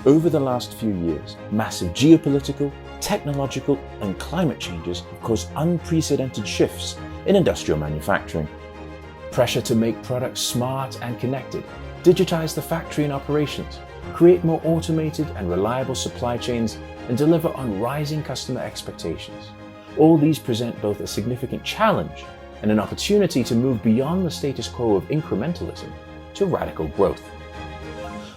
Over the last few years, massive geopolitical, technological, and climate changes have caused unprecedented shifts in industrial manufacturing. Pressure to make products smart and connected, digitize the factory and operations, create more automated and reliable supply chains, and deliver on rising customer expectations. All these present both a significant challenge and an opportunity to move beyond the status quo of incrementalism to radical growth.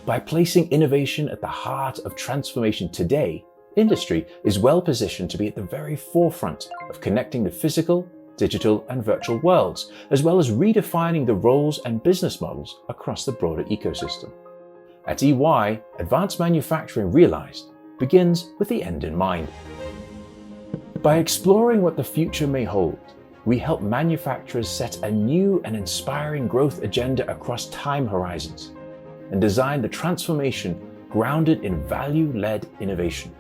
By placing innovation at the heart of transformation today, industry is well positioned to be at the very forefront of connecting the physical, digital, and virtual worlds, as well as redefining the roles and business models across the broader ecosystem. At EY, Advanced Manufacturing Realized begins with the end in mind. By exploring what the future may hold, we help manufacturers set a new and inspiring growth agenda across time horizons and design the transformation grounded in value-led innovation.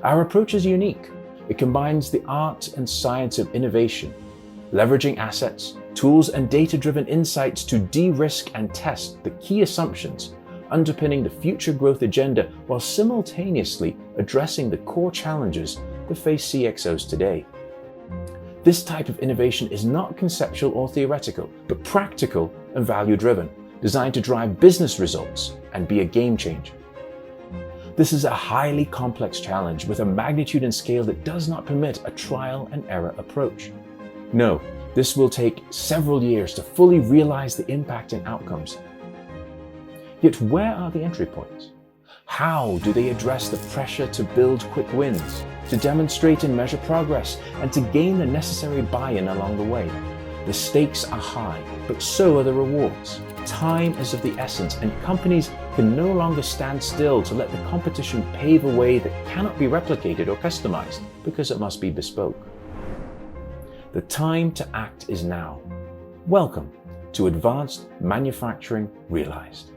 Our approach is unique. It combines the art and science of innovation, leveraging assets, tools, and data-driven insights to de-risk and test the key assumptions underpinning the future growth agenda while simultaneously addressing the core challenges that face CXOs today. This type of innovation is not conceptual or theoretical, but practical and value-driven, designed to drive business results and be a game changer. This is a highly complex challenge with a magnitude and scale that does not permit a trial and error approach. No, this will take several years to fully realize the impact and outcomes. Yet where are the entry points? How do they address the pressure to build quick wins, to demonstrate and measure progress, and to gain the necessary buy-in along the way? The stakes are high, but so are the rewards. Time is of the essence, and companies can no longer stand still to let the competition pave a way that cannot be replicated or customized because it must be bespoke. The time to act is now. Welcome to Advanced Manufacturing Realized.